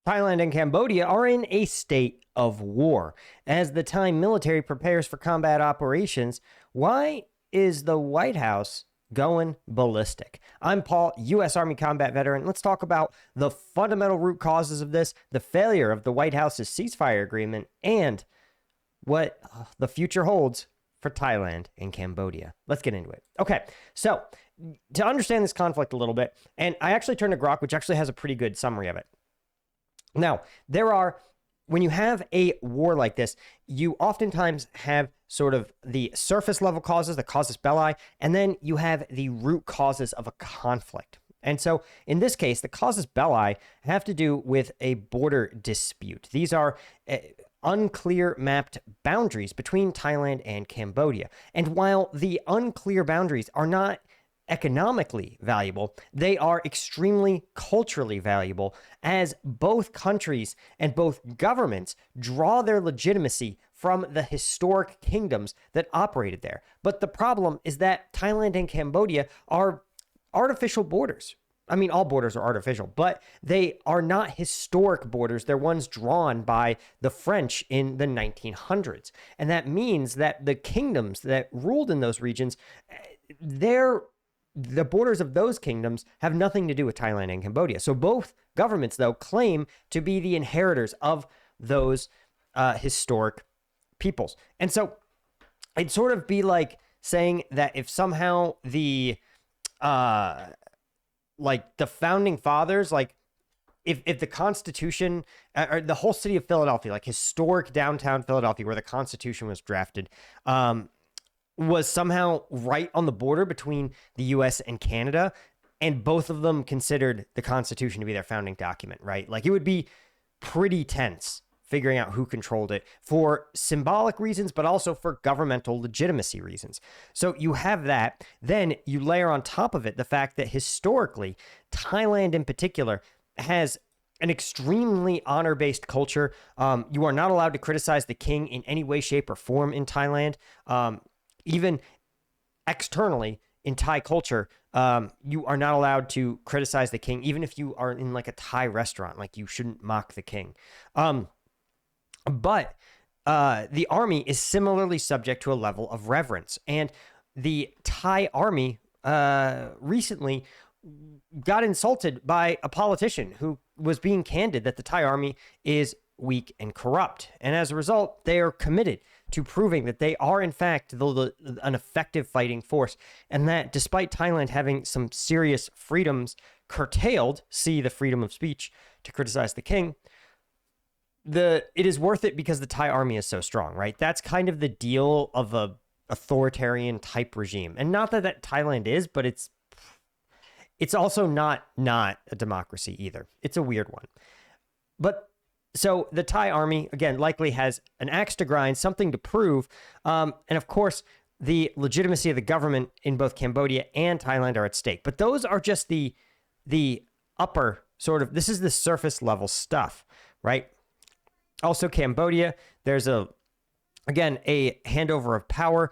Thailand and Cambodia are in a state of war. As the Thai military prepares for combat operations, why is the White House going ballistic? I'm Paul, U.S. Army combat veteran. Let's talk about the fundamental root causes of this, the failure of the White House's ceasefire agreement, and what the future holds for Thailand and Cambodia. Let's get into it. Okay, so to understand this conflict a little bit, and I actually turned to Grok, which actually has a pretty good summary of it. Now, when you have a war like this, you oftentimes have sort of the surface level causes, the casus belli, and then you have the root causes of a conflict. And so in this case, the casus belli have to do with a border dispute. These are unclear mapped boundaries between Thailand and Cambodia. And while the unclear boundaries are not economically valuable, they are extremely culturally valuable, as both countries and both governments draw their legitimacy from the historic kingdoms that operated there. But the problem is that Thailand and Cambodia are artificial borders. I mean, all borders are artificial, but they are not historic borders. They're ones drawn by the French in the 1900s. And that means that the kingdoms that ruled in those regions, the borders of those kingdoms have nothing to do with Thailand and Cambodia. So both governments, though, claim to be the inheritors of those historic peoples. And so it'd sort of be like saying that if somehow the founding fathers, if the Constitution, or the whole city of Philadelphia, like historic downtown Philadelphia where the Constitution was drafted, was somehow right on the border between the US and Canada, and both of them considered the Constitution to be their founding document, right? Like, it would be pretty tense figuring out who controlled it for symbolic reasons, but also for governmental legitimacy reasons. So you have that. Then you layer on top of it the fact that historically, Thailand in particular has an extremely honor-based culture. You are not allowed to criticize the king in any way, shape, or form in Thailand. Even externally in Thai culture, you are not allowed to criticize the king, even if you are in like a Thai restaurant. Like, you shouldn't mock the king. But the army is similarly subject to a level of reverence. And the Thai army recently got insulted by a politician who was being candid that the Thai army is weak and corrupt. And as a result, they are committed to proving that they are, in fact, an effective fighting force. And that despite Thailand having some serious freedoms curtailed, see the freedom of speech to criticize the king, it is worth it because the Thai army is so strong, right? That's kind of the deal of a authoritarian type regime. And not that Thailand is, but it's also not a democracy either. It's a weird one. But so the Thai army, again, likely has an axe to grind, something to prove. And of course, the legitimacy of the government in both Cambodia and Thailand are at stake. But those are just the upper sort of, this is the surface level stuff, right? Also, Cambodia, there's a handover of power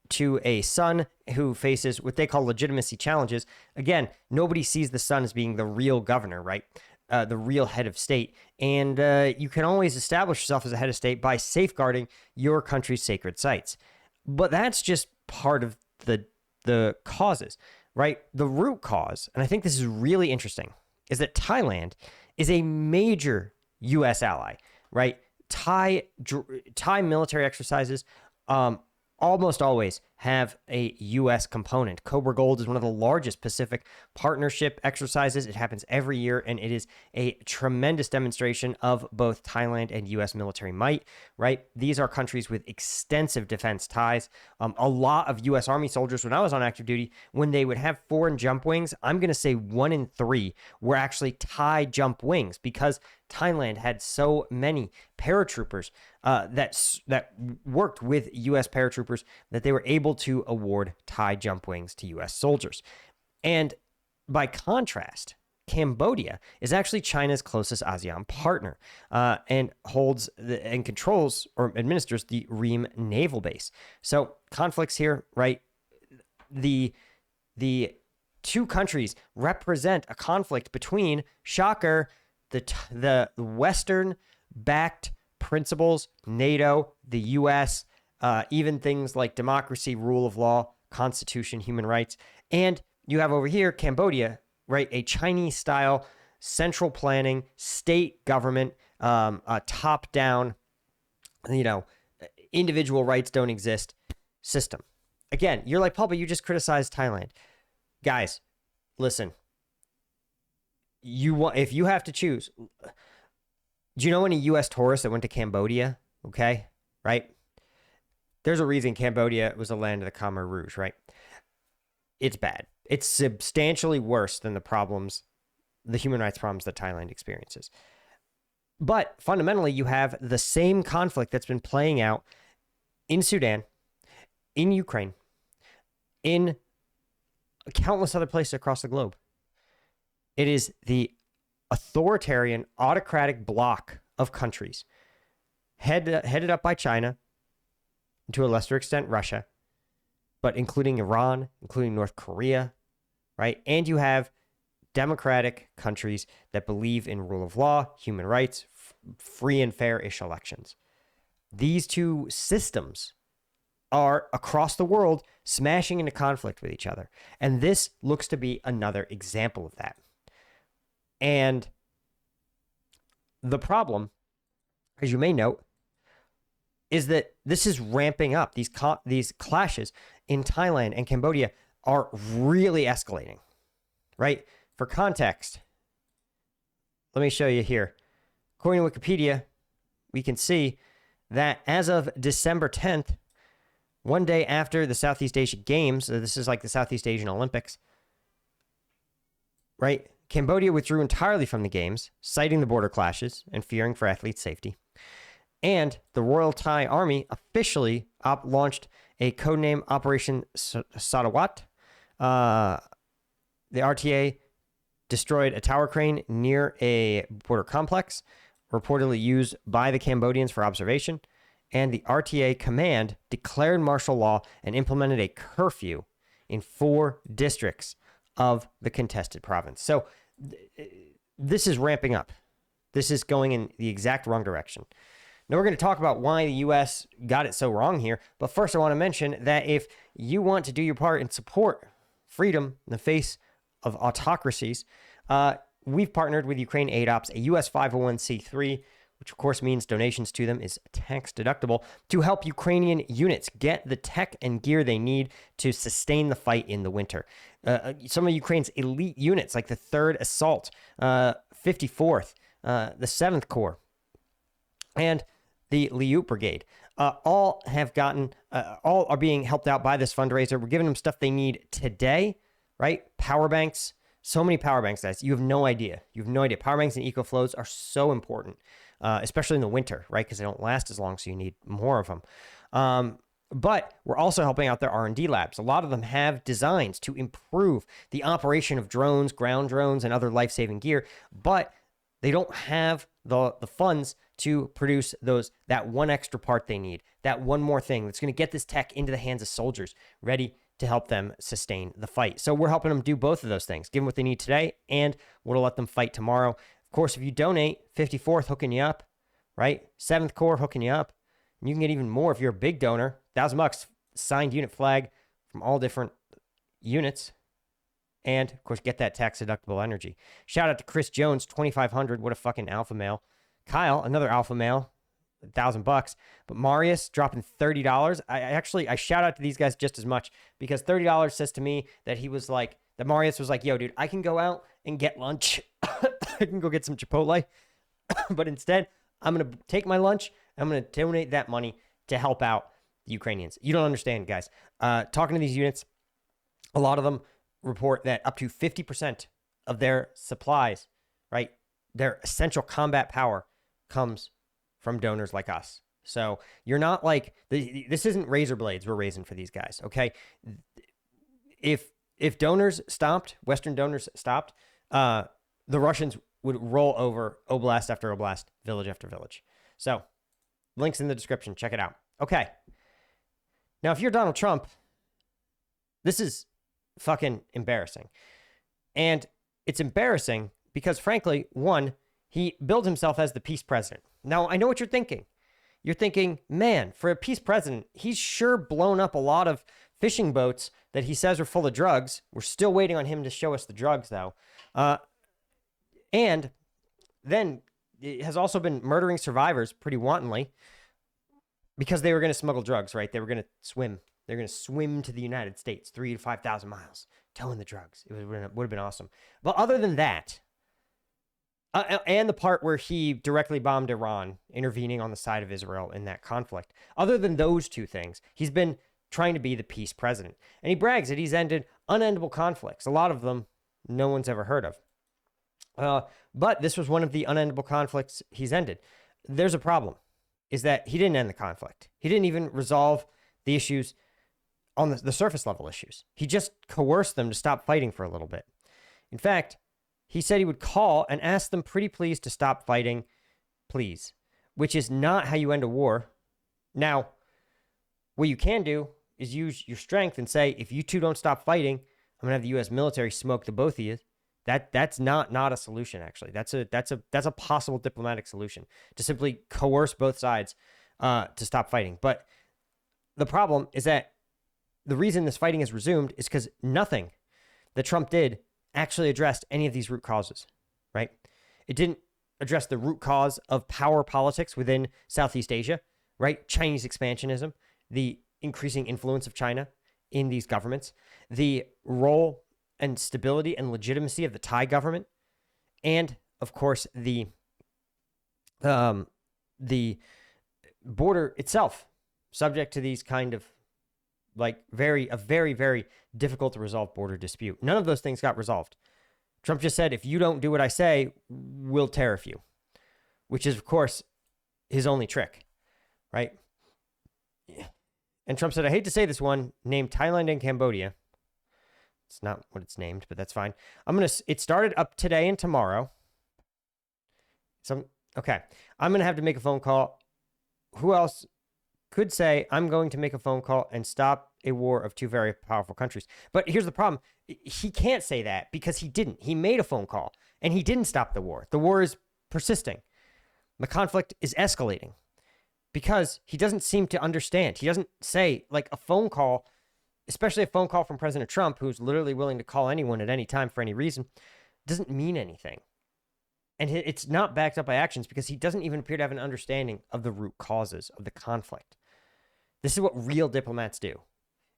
to a son who faces what they call legitimacy challenges. Again, nobody sees the son as being the real governor, right? The real head of state. And you can always establish yourself as a head of state by safeguarding your country's sacred sites. But that's just part of the causes, right? The root cause, and I think this is really interesting, is that Thailand is a major U.S. ally, right? Thai military exercises almost always have a U.S. component. Cobra Gold is one of the largest Pacific Partnership exercises. It happens every year, and it is a tremendous demonstration of both Thailand and U.S. military might, right? These are countries with extensive defense ties. A lot of U.S. Army soldiers, when I was on active duty, when they would have foreign jump wings, I'm going to say 1 in 3 were actually Thai jump wings, because Thailand had so many paratroopers that worked with U.S. paratroopers that they were able to award Thai jump wings to U.S. soldiers. And by contrast, Cambodia is actually China's closest ASEAN partner, and holds and controls or administers the Ream naval base. So conflicts here, right? The two countries represent a conflict between, shocker, the Western-backed principles, NATO, the U.S., even things like democracy, rule of law, constitution, human rights. And you have over here Cambodia, right? A Chinese-style central planning, state government, a top-down, individual rights don't exist system. Again, you're like, Paul, but you just criticized Thailand. Guys, listen. If you have to choose, do you know any U.S. tourists that went to Cambodia? Okay, right? There's a reason Cambodia was the land of the Khmer Rouge, right? It's bad. It's substantially worse than the human rights problems that Thailand experiences. But fundamentally, you have the same conflict that's been playing out in Sudan, in Ukraine, in countless other places across the globe. It is the authoritarian, autocratic bloc of countries headed up by China, and to a lesser extent, Russia, but including Iran, including North Korea, right? And you have democratic countries that believe in rule of law, human rights, free and fair-ish elections. These two systems are across the world smashing into conflict with each other. And this looks to be another example of that. And the problem, as you may note, is that this is ramping up. These clashes in Thailand and Cambodia are really escalating, right? For context, let me show you here. According to Wikipedia, we can see that as of December 10th, one day after the Southeast Asia Games, so this is like the Southeast Asian Olympics, right? Cambodia withdrew entirely from the Games, citing the border clashes and fearing for athletes' safety. And the Royal Thai Army officially launched a codename Operation Sarawat. The RTA destroyed a tower crane near a border complex, reportedly used by the Cambodians for observation. And the RTA command declared martial law and implemented a curfew in 4 districts of the contested province. So this is ramping up. This is going in the exact wrong direction. Now we're going to talk about why the U.S. got it so wrong here. But first I want to mention that if you want to do your part and support freedom in the face of autocracies, we've partnered with Ukraine Erupts, a U.S. 501c3, which of course means donations to them is tax deductible, to help Ukrainian units get the tech and gear they need to sustain the fight in the winter. Some of Ukraine's elite units, like the 3rd Assault, 54th, the 7th Corps, and the Liut Brigade, all are being helped out by this fundraiser. We're giving them stuff they need today, right? Power banks, so many power banks, guys. You have no idea. Power banks and EcoFlows are so important, especially in the winter, right? Because they don't last as long, so you need more of them. But we're also helping out their R&D labs. A lot of them have designs to improve the operation of drones, ground drones, and other life-saving gear, but they don't have the funds to produce that one extra part they need, that one more thing that's going to get this tech into the hands of soldiers ready to help them sustain the fight. So we're helping them do both of those things, give them what they need today and what'll let them fight tomorrow. Of course, if you donate, 54th hooking you up, right? 7th Corps hooking you up. And you can get even more if you're a big donor. $1,000 signed unit flag from all different units. And, of course, get that tax-deductible energy. Shout out to Chris Jones, 2,500. What a fucking alpha male. Kyle, another alpha male, $1,000. But Marius dropping $30. I shout out to these guys just as much because $30 says to me that Marius was like, yo, dude, I can go out and get lunch. I can go get some Chipotle. But instead, I'm going to take my lunch. I'm going to donate that money to help out the Ukrainians. You don't understand, guys. Talking to these units, a lot of them report that up to 50% of their supplies, right, their essential combat power comes from donors like us. So you're not like, this isn't razor blades we're raising for these guys, okay? If donors stopped, Western donors stopped, the Russians would roll over oblast after oblast, village after village. So links in the description. Check it out. Okay. Now, if you're Donald Trump, this is fucking embarrassing. And it's embarrassing because, frankly, one, He billed himself as the peace president. Now, I know what you're thinking. You're thinking, man, for a peace president, he's sure blown up a lot of fishing boats that he says are full of drugs. We're still waiting on him to show us the drugs, though. And then it has also been murdering survivors pretty wantonly because they were going to smuggle drugs, right? They were going to swim. They're going to swim to the United States, 3,000 to 5,000 miles, towing the drugs. It would have been awesome. But other than that, and the part where he directly bombed Iran, intervening on the side of Israel in that conflict. Other than those two things, he's been trying to be the peace president. And he brags that he's ended unendable conflicts. A lot of them no one's ever heard of. But this was one of the unendable conflicts he's ended. There's a problem, is that he didn't end the conflict. He didn't even resolve the issues on the surface level issues. He just coerced them to stop fighting for a little bit. In fact, he said he would call and ask them pretty please to stop fighting, please, which is not how you end a war. Now, what you can do is use your strength and say, if you two don't stop fighting, I'm going to have the U.S. military smoke the both of you. That's not a solution, actually. That's a possible diplomatic solution, to simply coerce both sides to stop fighting. But the problem is that the reason this fighting has resumed is because nothing that Trump did actually addressed any of these root causes, right? It didn't address the root cause of power politics within Southeast Asia, right? Chinese expansionism, the increasing influence of China in these governments, the role and stability and legitimacy of the Thai government, and of course the border itself, subject to these kind of like very, very difficult to resolve border dispute. None of those things got resolved. Trump just said, if you don't do what I say, we'll tariff you, which is, of course, his only trick, right? And Trump said, I hate to say this one, named Thailand and Cambodia. It's not what it's named, but that's fine. It started up today and tomorrow. Okay. I'm going to have to make a phone call. Who else could say, I'm going to make a phone call and stop a war of two very powerful countries? But here's the problem. He can't say that because he didn't. He made a phone call and he didn't stop the war. The war is persisting. The conflict is escalating because he doesn't seem to understand. He doesn't say, like, a phone call, especially a phone call from President Trump, who's literally willing to call anyone at any time for any reason, doesn't mean anything. And it's not backed up by actions because he doesn't even appear to have an understanding of the root causes of the conflict. This is what real diplomats do.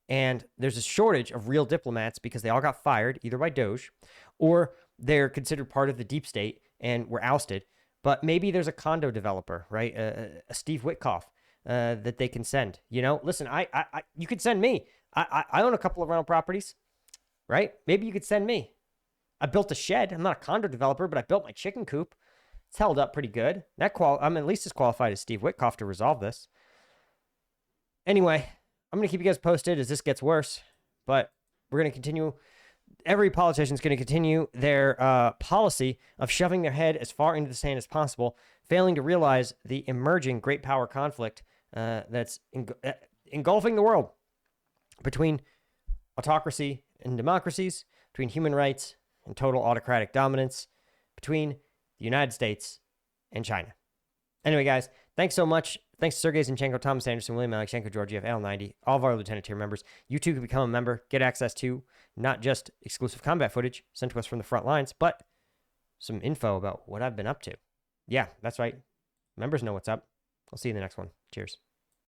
And there's a shortage of real diplomats because they all got fired, either by Doge or they're considered part of the deep state and were ousted. But maybe there's a condo developer, right? A Steve Witkoff that they can send. You know, listen, you could send me. I own a couple of rental properties, right? Maybe you could send me. I built a shed. I'm not a condo developer, but I built my chicken coop. It's held up pretty good. I'm at least as qualified as Steve Witkoff to resolve this. Anyway, I'm going to keep you guys posted as this gets worse, but we're going to continue. Every politician is going to continue their policy of shoving their head as far into the sand as possible, failing to realize the emerging great power conflict that's engulfing the world between autocracy and democracies, between human rights and total autocratic dominance, between the United States and China. Anyway, guys, thanks so much. Thanks to Sergei Zinchenko, Thomas Anderson, William Alexenko, Georgiev, L90, all of our Lieutenant tier members. You too can become a member, get access to not just exclusive combat footage sent to us from the front lines, but some info about what I've been up to. Yeah, that's right. Members know what's up. I'll see you in the next one. Cheers.